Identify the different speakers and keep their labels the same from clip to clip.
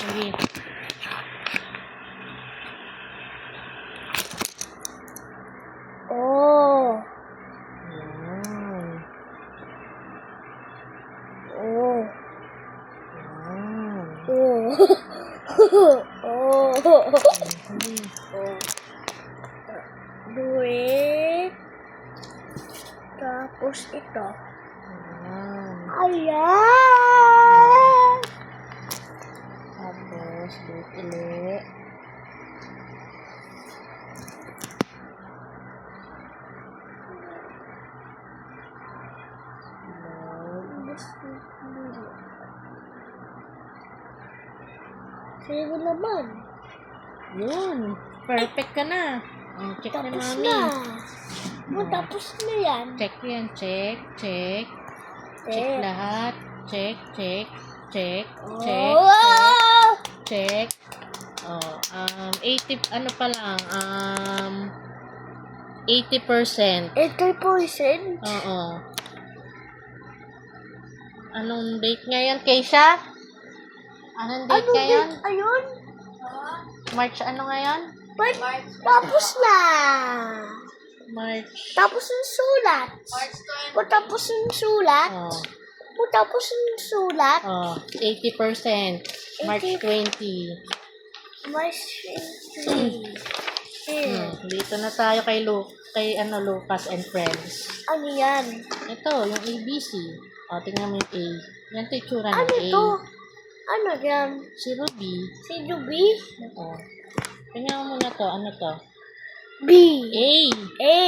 Speaker 1: Sige.
Speaker 2: Oh.
Speaker 1: Yan.
Speaker 2: Oh.
Speaker 1: Yan.
Speaker 2: Oh. Oh.
Speaker 1: Sige.
Speaker 2: Duit. Tapos ito.
Speaker 1: Yan.
Speaker 2: Ayan.
Speaker 1: Tapos, duit ulit.
Speaker 2: Sino naman?
Speaker 1: Yun. Perfect ka na. Oh, check na
Speaker 2: Tapos
Speaker 1: mami.
Speaker 2: na. Tapos na yan.
Speaker 1: Check yan. Check. Check. Check lahat. Check. Check. Check. Check.
Speaker 2: Oh!
Speaker 1: Check. Oh, 80, ano pa lang, 80%.
Speaker 2: 80%?
Speaker 1: Oo. Anong date ngayon, Keisha? Anong date ngayon?
Speaker 2: Ayun?
Speaker 1: March ano ngayon?
Speaker 2: Tapos na.
Speaker 1: March.
Speaker 2: Tapos yung sulat. Tapos yung sulat.
Speaker 1: Oh.
Speaker 2: Tapos yung sulat.
Speaker 1: Oh, 80%. March 20.
Speaker 2: March 3.
Speaker 1: Dito na tayo kay Lucas and Friends.
Speaker 2: Ano yan?
Speaker 1: Ito, yung ABC. O, tingnan mo yung A. Yan ito yung tsura ng
Speaker 2: Ano
Speaker 1: A.
Speaker 2: to? Ano yan?
Speaker 1: Si Ruby.
Speaker 2: Si Ruby?
Speaker 1: Oo. Tingnan mo muna to. Ano to?
Speaker 2: B.
Speaker 1: A.
Speaker 2: A.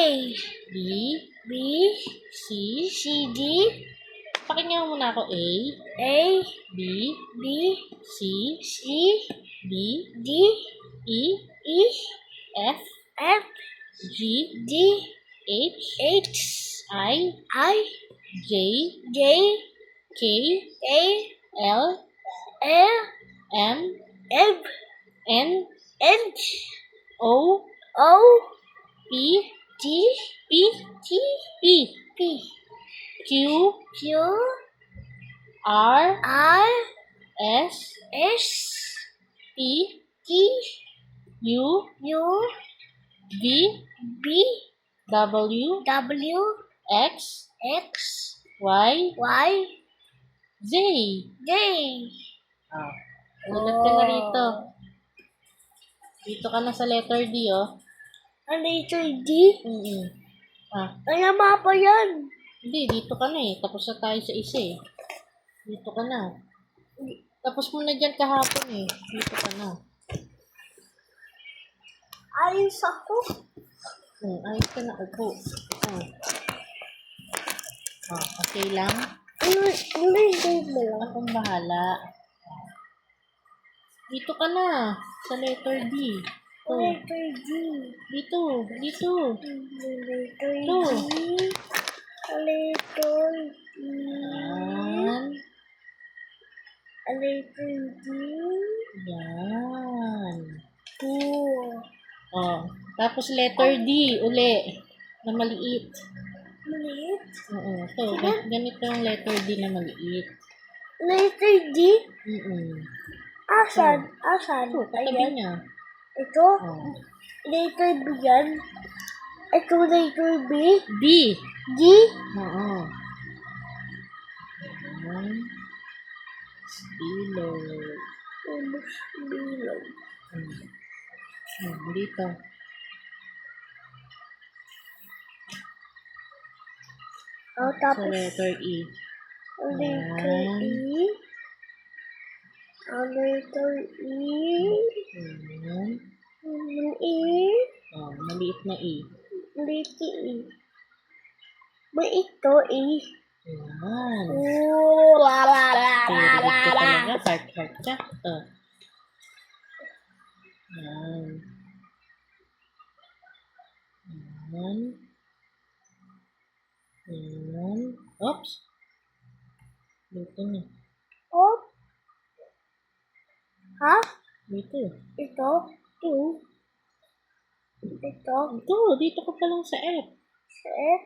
Speaker 1: B.
Speaker 2: B.
Speaker 1: C.
Speaker 2: C. D.
Speaker 1: Pakinggan mo muna ako. A.
Speaker 2: A.
Speaker 1: B.
Speaker 2: B.
Speaker 1: C.
Speaker 2: C.
Speaker 1: D.
Speaker 2: D.
Speaker 1: E.
Speaker 2: E.
Speaker 1: F.
Speaker 2: F.
Speaker 1: G.
Speaker 2: D.
Speaker 1: H.
Speaker 2: H.
Speaker 1: I.
Speaker 2: I.
Speaker 1: J.
Speaker 2: J.
Speaker 1: K.
Speaker 2: A.
Speaker 1: L.
Speaker 2: L.
Speaker 1: M.
Speaker 2: M.
Speaker 1: N.
Speaker 2: N.
Speaker 1: O.
Speaker 2: O.
Speaker 1: P.
Speaker 2: T.
Speaker 1: P.
Speaker 2: T.
Speaker 1: P.
Speaker 2: P.
Speaker 1: Q.
Speaker 2: Q.
Speaker 1: R.
Speaker 2: R.
Speaker 1: S.
Speaker 2: S.
Speaker 1: T.
Speaker 2: T.
Speaker 1: U.
Speaker 2: U.
Speaker 1: V.
Speaker 2: B.
Speaker 1: W.
Speaker 2: W.
Speaker 1: X.
Speaker 2: X.
Speaker 1: Y.
Speaker 2: Y.
Speaker 1: Z.
Speaker 2: J.
Speaker 1: Ah. Ulat ka na rito. Dito ka na sa letter D, oh.
Speaker 2: Ano ito, D?
Speaker 1: Ah.
Speaker 2: Ay, mapa yan.
Speaker 1: Hindi, dito ka na eh. Tapos na tayo sa isa eh. Dito ka na. Tapos mo na dyan kahapon eh. Dito ka na.
Speaker 2: Ayos ako.
Speaker 1: Ayos ka na. Upo. Okay lang.
Speaker 2: Ilagay mo lang.
Speaker 1: Akong bahala. Dito ka na. Sa letter D.
Speaker 2: Letter D.
Speaker 1: Dito. Dito.
Speaker 2: Letter D.
Speaker 1: Ito.
Speaker 2: Letter D.
Speaker 1: Yan.
Speaker 2: Letter D.
Speaker 1: Yan.
Speaker 2: 2.
Speaker 1: Tapos letter D uli. Na maliit.
Speaker 2: Maliit.
Speaker 1: Oo. Ito. Ganito yung letter D na maliit.
Speaker 2: Letter D? Asan? Asan?
Speaker 1: Ito, katabi
Speaker 2: Ayan.
Speaker 1: niya.
Speaker 2: Ito?
Speaker 1: Oh.
Speaker 2: Letter B yan. Ito letter B.
Speaker 1: D.
Speaker 2: D.
Speaker 1: Oo. Yan. Stilo.
Speaker 2: Bilog.
Speaker 1: Dito. Sa
Speaker 2: Tapos
Speaker 1: letter E.
Speaker 2: letter E. Letter E.
Speaker 1: Yan.
Speaker 2: E.
Speaker 1: Maliit na E.
Speaker 2: Letter E. May ito E.
Speaker 1: Yan.
Speaker 2: La la la la
Speaker 1: Favorite
Speaker 2: la
Speaker 1: ko
Speaker 2: la.
Speaker 1: talaga. Heart ka. Yan. Yan. Yan. Oops. Dito na.
Speaker 2: Oh. Ha?
Speaker 1: Dito.
Speaker 2: Ito? Ito? Ito?
Speaker 1: Ito. Dito ka pa lang sa F.
Speaker 2: Set?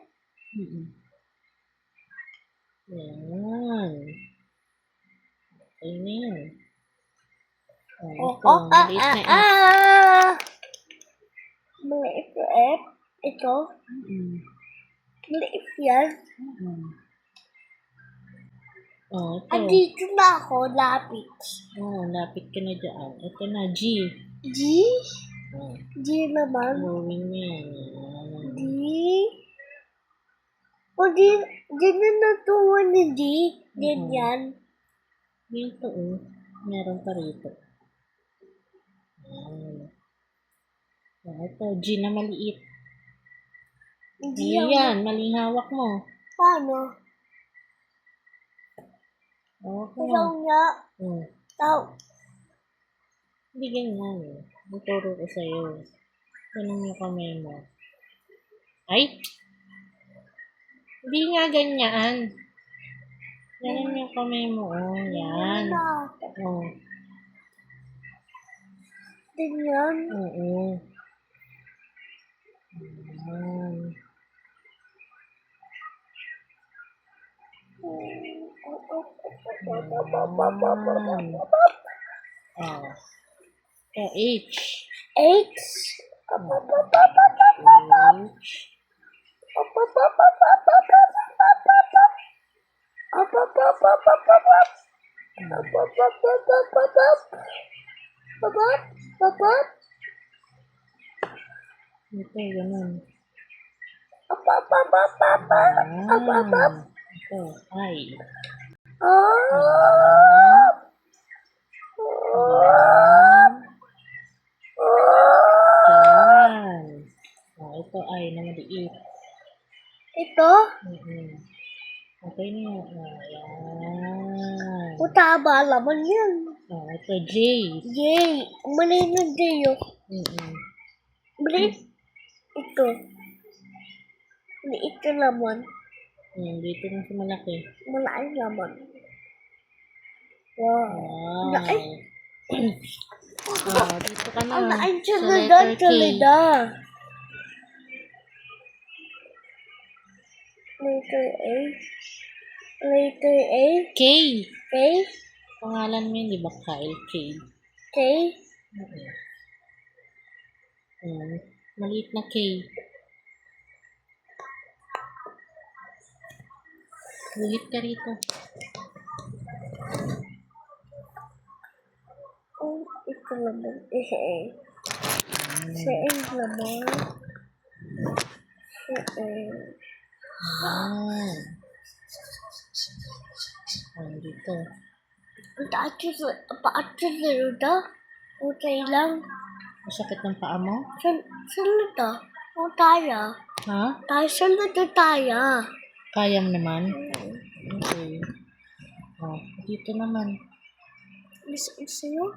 Speaker 1: Yan. Okay na yan. Oh, ito, maliit na F.
Speaker 2: Maliit na F. Ito.
Speaker 1: Mm.
Speaker 2: Maliit yan.
Speaker 1: Mm. Oh, ito.
Speaker 2: Andito na ako, lapit.
Speaker 1: Oh, lapit ka na dyan. Ito na, G.
Speaker 2: G?
Speaker 1: Oh,
Speaker 2: G naman.
Speaker 1: drawing mo yan. Yan.
Speaker 2: D? O, di na natuwa ni D. Din yan.
Speaker 1: Dito, oh. Meron pa rito. Yan. Oh, ito, G na maliit.
Speaker 2: Hindi
Speaker 1: Ayan, maling hawak mo.
Speaker 2: Paano?
Speaker 1: Okay.
Speaker 2: Ikaw nga.
Speaker 1: Hmm.
Speaker 2: Tao.
Speaker 1: Hindi ganyan. Ituro ko sa'yo. Ganun yung kamay mo. Ay! Hindi nga ganyan. Ganun yung kamay mo. Oh, yan. Oh.
Speaker 2: Din yan.
Speaker 1: Oo. Yan. Yan. Oh. Oh, H.
Speaker 2: H?
Speaker 1: H. Ito, ganun. Yan. Ito, I. Yan. Yan. Oh, ito ay na maliit.
Speaker 2: Ito?
Speaker 1: Okay na yan. Oh, yan.
Speaker 2: O, tama naman yan.
Speaker 1: Oh, ito J.
Speaker 2: J. Mali na J yun. Mali. Ito. Maliit ka naman.
Speaker 1: Dito na sa malaki.
Speaker 2: Malaki naman. Wow.
Speaker 1: Wow.
Speaker 2: Malaki.
Speaker 1: Oh, dito ka na.
Speaker 2: Ang laking
Speaker 1: Sa
Speaker 2: tsalida,
Speaker 1: letter K.
Speaker 2: tsalida. Letter A. Letter A.
Speaker 1: K.
Speaker 2: K.
Speaker 1: Pangalan mo yun, di ba? Kyle K.
Speaker 2: K.
Speaker 1: Maliit na K. Guhit ka rito.
Speaker 2: Oh, ito naman. Isa A. Sa A naman. Sa A.
Speaker 1: Dito.
Speaker 2: Paatid na ito. Okay lang.
Speaker 1: Masakit ng paa mo?
Speaker 2: Saan na ito? O tayo.
Speaker 1: Ha?
Speaker 2: Tayo, saan na ito tayo?
Speaker 1: Kaya mo naman? Okay. Oh, dito naman.
Speaker 2: Isa yun?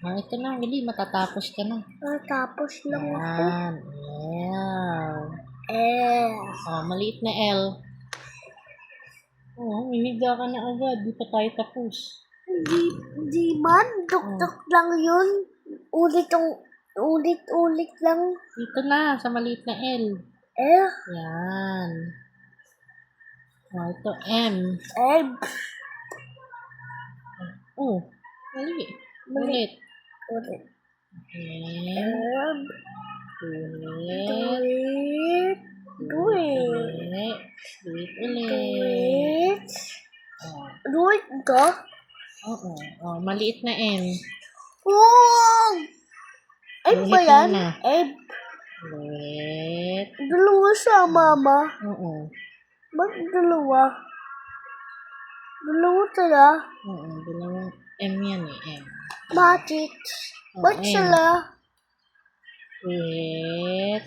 Speaker 1: Ito na, Willie. Matatapos ka na.
Speaker 2: Tapos lang ako.
Speaker 1: Yan. Maliit na L. Hihiga ka na agad. Di pa tayo tapos.
Speaker 2: Di man. Duk-duk lang yun. Ulit lang.
Speaker 1: Dito na, sa maliit na L. Yan. Ito M. Mali. Ulit. M. Ulit. Ulit.
Speaker 2: Ulit ka?
Speaker 1: Oo. Maliit na M.
Speaker 2: Ba yan?
Speaker 1: Ulit.
Speaker 2: Dalawa sa mama.
Speaker 1: Oo.
Speaker 2: Bakit dalawa? Dalawa sila?
Speaker 1: Oo, dalawang M yan M.
Speaker 2: Bakit? Ba't
Speaker 1: M.
Speaker 2: sila?
Speaker 1: Ulit.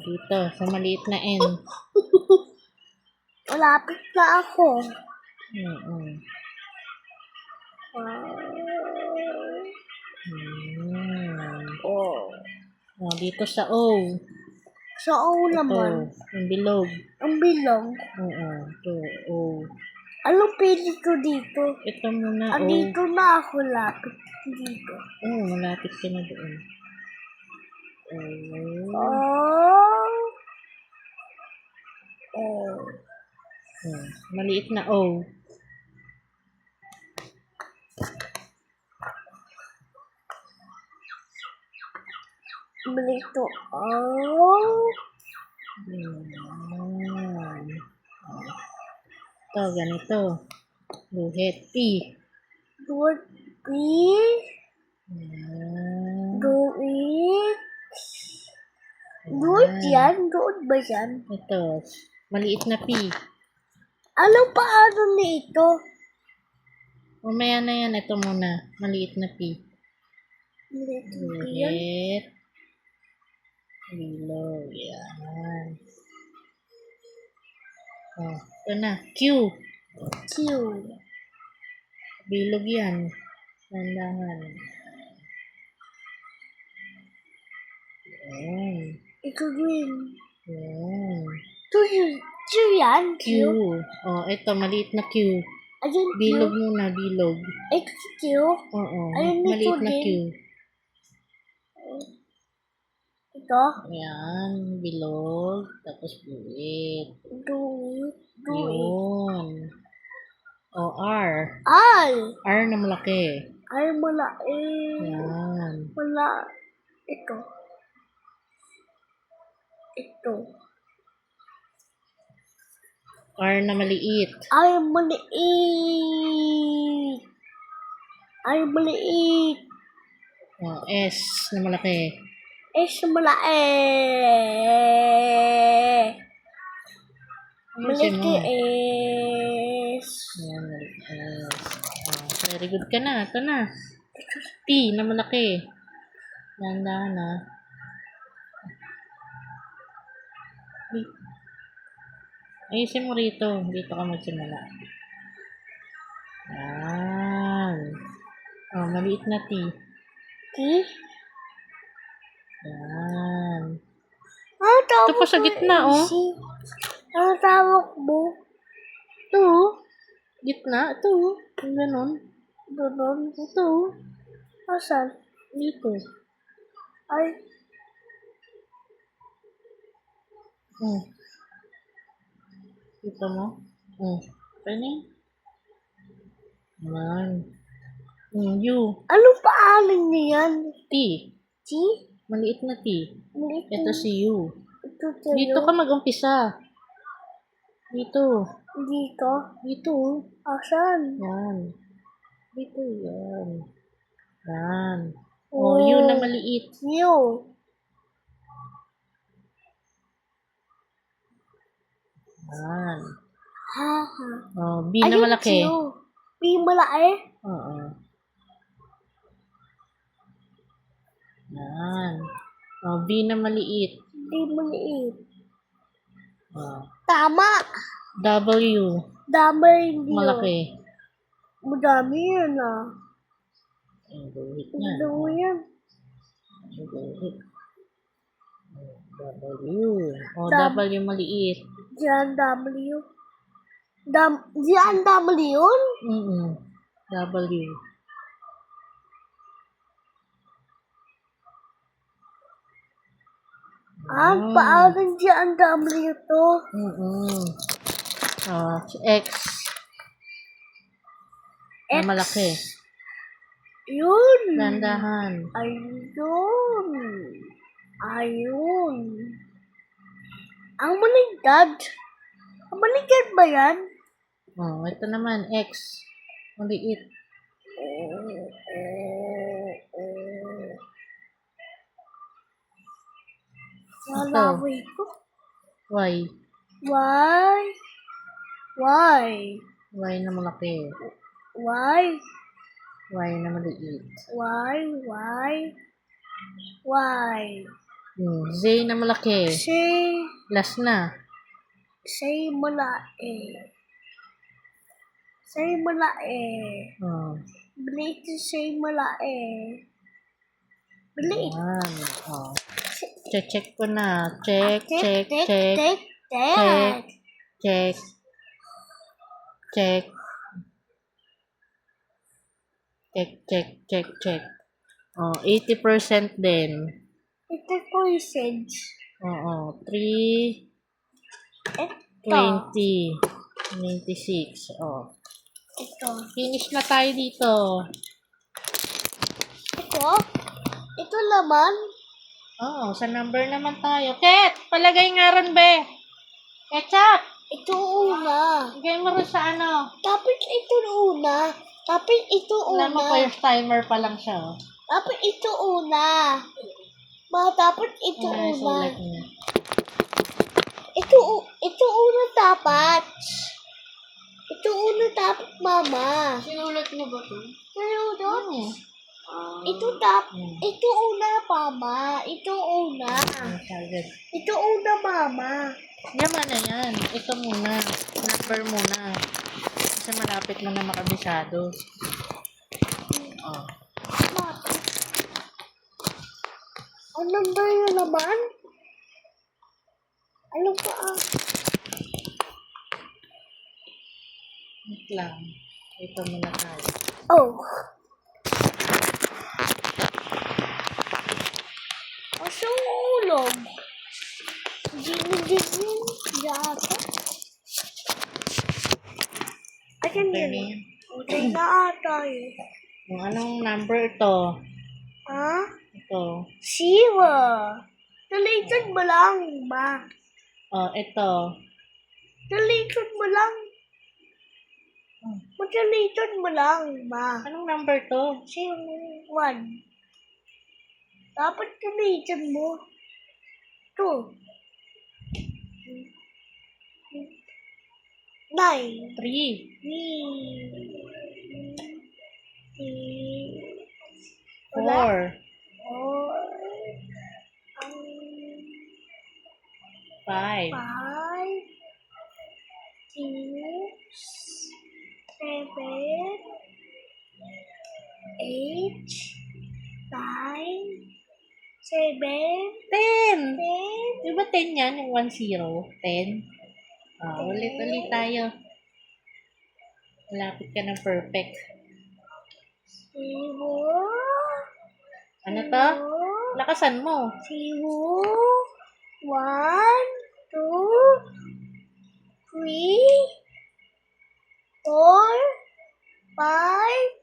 Speaker 1: Dito, sa maliit na N.
Speaker 2: Malapit na ako.
Speaker 1: Dito sa O.
Speaker 2: Sa O naman.
Speaker 1: Yung bilog.
Speaker 2: Ang bilog.
Speaker 1: Ito, O.
Speaker 2: Anong pili ko dito?
Speaker 1: Ito muna, O.
Speaker 2: Andito na ako lapit. Dito.
Speaker 1: Malapit ka na doon. Maliit na O.
Speaker 2: Malito. Oh.
Speaker 1: Yan. Ito, ganito. Guhit. P.
Speaker 2: Good. B.
Speaker 1: Yan.
Speaker 2: Good. Good yan. Good ba yan?
Speaker 1: Ito. Maliit na P.
Speaker 2: Ano pa ano nito?
Speaker 1: Mamaya na yan. Ito muna. Maliit na P.
Speaker 2: Malito ba yan?
Speaker 1: Guhit. Bilog. Yan. Oh, ito na. Q.
Speaker 2: Q.
Speaker 1: Bilog yan. Landahan. Yan.
Speaker 2: Ito green.
Speaker 1: Yan.
Speaker 2: Q yan.
Speaker 1: Q. Oh, ito. Maliit na Q.
Speaker 2: Ayun Q.
Speaker 1: Bilog muna. Bilog.
Speaker 2: Ito Q.
Speaker 1: Oo.
Speaker 2: Ayun, ito
Speaker 1: Maliit na
Speaker 2: din.
Speaker 1: Q.
Speaker 2: Ito.
Speaker 1: Yan. Bilog. Tapos buwit.
Speaker 2: Good.
Speaker 1: Yun. O, R.
Speaker 2: Ay.
Speaker 1: R na malaki.
Speaker 2: Ay mala eh.
Speaker 1: Yan.
Speaker 2: Wala. Ito. Ito.
Speaker 1: R na maliit.
Speaker 2: Ay maliit. Ay maliit.
Speaker 1: O, S na malaki.
Speaker 2: S maliit.
Speaker 1: Ayusin mo.
Speaker 2: Maliit S.
Speaker 1: Yan, maliit S. Very good ka na. Ito na. T na malaki. Dahan-dahan na. Ayusin mo rito. Dito ka magsimula. Yan. Oh, maliit na T.
Speaker 2: T.
Speaker 1: Yan.
Speaker 2: Ano tawag
Speaker 1: Ito pa sa
Speaker 2: mo,
Speaker 1: gitna, oh.
Speaker 2: AC? Ano tawag mo?
Speaker 1: Ito. Gitna. Ito. Yung ganon.
Speaker 2: Doon.
Speaker 1: Ito.
Speaker 2: Asan?
Speaker 1: Dito.
Speaker 2: Ay.
Speaker 1: Dito mo. Pwede. Yan. U.
Speaker 2: Ano paalan niyan?
Speaker 1: T.
Speaker 2: T?
Speaker 1: Maliit na T.
Speaker 2: Maliit
Speaker 1: Ito
Speaker 2: na-
Speaker 1: si U.
Speaker 2: Ito sa'yo.
Speaker 1: Dito ka mag-umpisa. Dito.
Speaker 2: Dito.
Speaker 1: Dito.
Speaker 2: Asan?
Speaker 1: Yan. Dito. Yan. Yan.
Speaker 2: Oh.
Speaker 1: U na maliit.
Speaker 2: U.
Speaker 1: Yan.
Speaker 2: Ha.
Speaker 1: B na malaki.
Speaker 2: Q. B malaki.
Speaker 1: Oo. Yan. B na maliit.
Speaker 2: B maliit.
Speaker 1: Oh.
Speaker 2: Tama.
Speaker 1: W.
Speaker 2: Dami hindi yun.
Speaker 1: Malaki.
Speaker 2: Madami yan ah.
Speaker 1: Ang guhit niya.
Speaker 2: Ano mo yan?
Speaker 1: Ang guhit. W. W maliit.
Speaker 2: Diyan W. Diyan W yun?
Speaker 1: W.
Speaker 2: Paalan diyan W to.
Speaker 1: X. Na malaki.
Speaker 2: Yun.
Speaker 1: Dandahan.
Speaker 2: Ayun. Ayun. Ang maligad. Ang maligad ba yan?
Speaker 1: Ito naman, X. Maliit.
Speaker 2: Lalaway ko.
Speaker 1: Y.
Speaker 2: Why? Why?
Speaker 1: Y na malaki.
Speaker 2: Why?
Speaker 1: Y na maliit.
Speaker 2: Why? Why? Why?
Speaker 1: Z na malaki.
Speaker 2: Say,
Speaker 1: Last na.
Speaker 2: say malae. Say malae. Balik say malae. Balik.
Speaker 1: Yan. Check ko na. Check.
Speaker 2: Check.
Speaker 1: Check. 80% din.
Speaker 2: Ito ko usage.
Speaker 1: 3,
Speaker 2: Ito.
Speaker 1: 20. 96. Oh.
Speaker 2: Ito.
Speaker 1: Finish na tayo dito.
Speaker 2: Ito. Ito laman.
Speaker 1: Oh, sa number naman tayo. Ket, palagay nga ron, be. Ketchup!
Speaker 2: Ito una.
Speaker 1: Lagay mo rin sa ano.
Speaker 2: Tapos ito una. Tapos ito
Speaker 1: Alam mo,
Speaker 2: una.
Speaker 1: first timer pa lang siya. Oh.
Speaker 2: Tapos ito una. Tapos ito
Speaker 1: Ay,
Speaker 2: una.
Speaker 1: sulat niya.
Speaker 2: Ito una dapat. Ito una dapat, mama.
Speaker 1: Sinulat mo ba ito?
Speaker 2: Sinunod?
Speaker 1: Oh.
Speaker 2: Ito una, mama. Ito una.
Speaker 1: Sagad.
Speaker 2: Ito una, mama.
Speaker 1: Yaman na yan. Ito muna. Number muna. Kasi malapit mo na makabisado. Oh.
Speaker 2: Ang number na naman? Ano pa
Speaker 1: Wait lang. Ito muna tayo.
Speaker 2: Oh. Asang ulog? Gini-gini. Yata. Ayan
Speaker 1: Ito
Speaker 2: yun.
Speaker 1: na yan.
Speaker 2: Utay na ata eh.
Speaker 1: Yung anong number ito?
Speaker 2: Ha?
Speaker 1: Ito.
Speaker 2: Siwa. Dalitan mo lang, ma.
Speaker 1: Oh, ito.
Speaker 2: Dalitan mo lang. Madalitan mo lang, ma.
Speaker 1: Anong number to?
Speaker 2: One. Dapat dalitan mo. Two. 9.
Speaker 1: 3.
Speaker 2: Wala.
Speaker 1: 4. 5.
Speaker 2: 5, 6, 7, 8, 9, 7,
Speaker 1: 10.
Speaker 2: 10.
Speaker 1: Di ba 10 yan? Yung 1-0? 10? Ah, ulit tayo. Malapit ka ng perfect.
Speaker 2: 0.
Speaker 1: Ano to? Lakasan mo.
Speaker 2: 0, 1, 2, 3, 4, 5,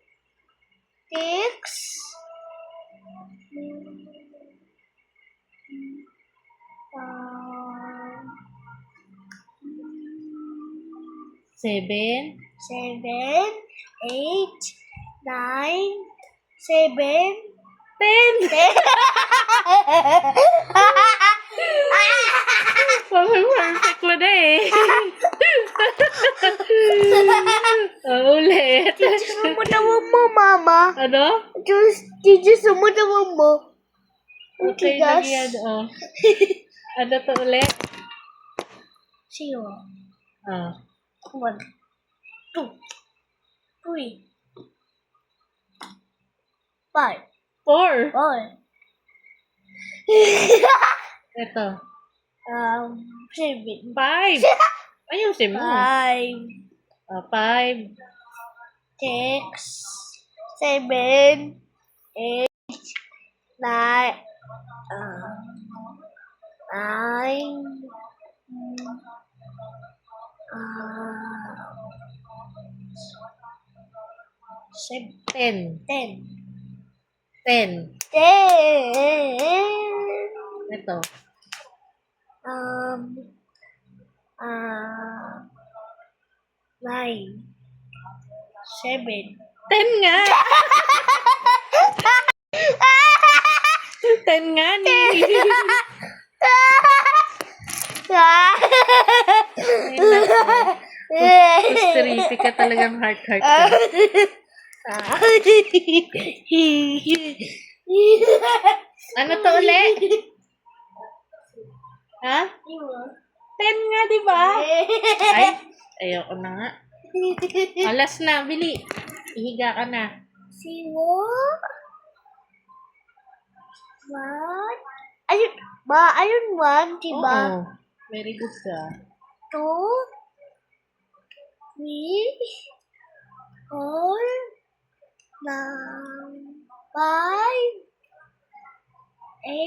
Speaker 2: 6,
Speaker 1: 7.
Speaker 2: 7, 8, 9, 7,
Speaker 1: 10.
Speaker 2: 10.
Speaker 1: Perfect mo na eh. Ulit.
Speaker 2: Sumutawag mo, mama.
Speaker 1: Ano?
Speaker 2: Diyos, sumutawag mo.
Speaker 1: Okay,
Speaker 2: Tigas.
Speaker 1: lagyan. Oh. Ano to ulit?
Speaker 2: 0,
Speaker 1: Ah.
Speaker 2: 1, 2, 3, 5,
Speaker 1: 4.
Speaker 2: 4.
Speaker 1: Ito.
Speaker 2: 7,
Speaker 1: 5. Ayusin mo.
Speaker 2: 5,
Speaker 1: 5.
Speaker 2: 6, 7, 8, 9,
Speaker 1: 10.
Speaker 2: 10.
Speaker 1: 10.
Speaker 2: 10.
Speaker 1: Ito.
Speaker 2: 9, 7.
Speaker 1: 10 nga. 10 nga ni. Gusto ka talagang heart-heart ka. Ano to ulit? Ha? 10 nga, di ba? Ay, ayoko na nga. Alas na, bili. Ihiga ka na.
Speaker 2: One. Ayun, one, diba?
Speaker 1: Oo. Very good ka.
Speaker 2: 2, 3, 4, 5, 8,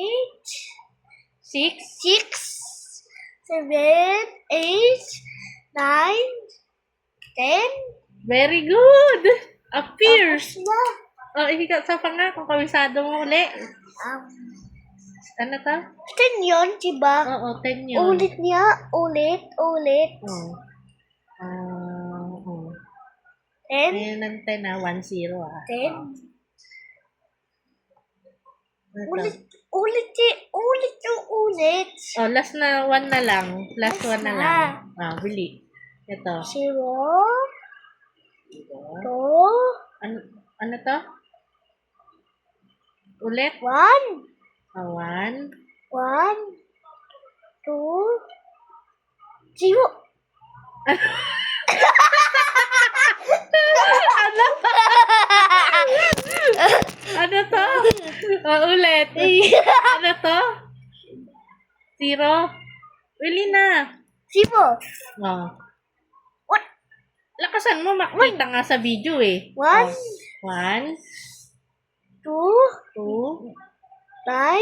Speaker 1: 6.
Speaker 2: 6, 7, 8, 9, 10.
Speaker 1: Very good! Appears!
Speaker 2: Na.
Speaker 1: Oh, higa sa panga kung kabisado mo uli. Ano to?
Speaker 2: 10 yun, diba?
Speaker 1: Oo, 10 yun.
Speaker 2: Ulit niya. Ulit.
Speaker 1: Oh. Oh.
Speaker 2: 10.
Speaker 1: Ngayon ng 10 1-0 ah.
Speaker 2: 10.
Speaker 1: Ito.
Speaker 2: Ulit yung ulit.
Speaker 1: Oh, last na 1 na lang. Last 1 na lang. Ah, bili. Ito.
Speaker 2: 0.
Speaker 1: Ito.
Speaker 2: 2.
Speaker 1: Ano to? Ulit.
Speaker 2: 1.
Speaker 1: 1.
Speaker 2: 1. 2. 0.
Speaker 1: Ano to? Oh, ulit. Ano to? 0. Bili na.
Speaker 2: 0.
Speaker 1: Oh.
Speaker 2: What?
Speaker 1: Lakasan mo, makita nga sa video eh.
Speaker 2: 1.
Speaker 1: 1,
Speaker 2: 2.
Speaker 1: 2.
Speaker 2: 9.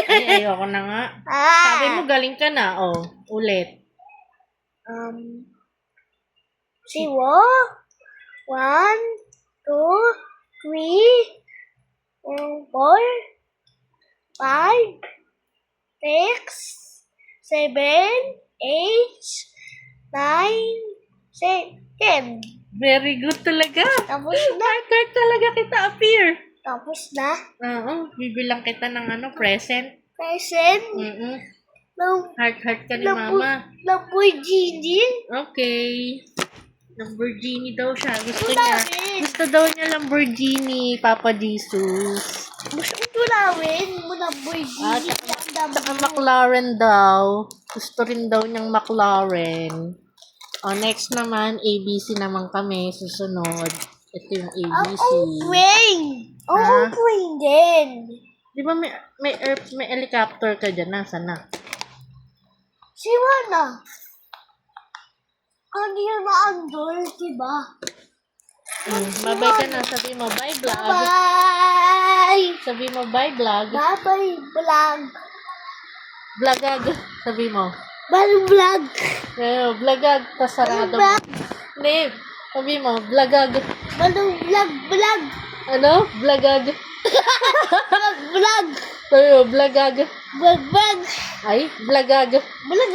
Speaker 1: Ay, ayoko na nga. Sabi mo, galing ka na. Oh, ulit.
Speaker 2: 0. 1, 2, 3, 4, 5, 6, 7, 8, 9, 10.
Speaker 1: Very good talaga.
Speaker 2: Tapos na.
Speaker 1: Heart talaga kita appear.
Speaker 2: Tapos na.
Speaker 1: Oo, bibilang kita ng present.
Speaker 2: Present.
Speaker 1: Heart ka ni
Speaker 2: Lambo-
Speaker 1: mama.
Speaker 2: Lamborghini.
Speaker 1: Okay. Lamborghini daw siya. Gusto
Speaker 2: Ito
Speaker 1: niya.
Speaker 2: namin.
Speaker 1: Gusto daw niya Lamborghini, Papa Jesus.
Speaker 2: Gusto ko namin. Lamborghini.
Speaker 1: Saka McLaren daw. Gusto rin daw niyang McLaren. Next naman, ABC naman kami. Susunod. Ito yung ABC.
Speaker 2: Plane.
Speaker 1: Ah?
Speaker 2: Plane din.
Speaker 1: Di ba may helicopter ka dyan? Nasaan na?
Speaker 2: Siwa na. Ano yun na andor, diba?
Speaker 1: Bye-bye ka na. Sabi mo, bye vlog.
Speaker 2: Bye!
Speaker 1: Sabi mo, bye vlog.
Speaker 2: Bye-bye, vlog.
Speaker 1: Vlogag. Sabi mo.
Speaker 2: Bye, vlog.
Speaker 1: Vlogag. Tas sarado mo.
Speaker 2: Vlog.
Speaker 1: Hindi. Sabi mo, vlogag.
Speaker 2: Vlog, vlog.
Speaker 1: Ano? Vlogag.
Speaker 2: Vlog.
Speaker 1: Sabi mo, vlogag.
Speaker 2: Vlog, vlog.
Speaker 1: Ay, vlogag.
Speaker 2: Vlog.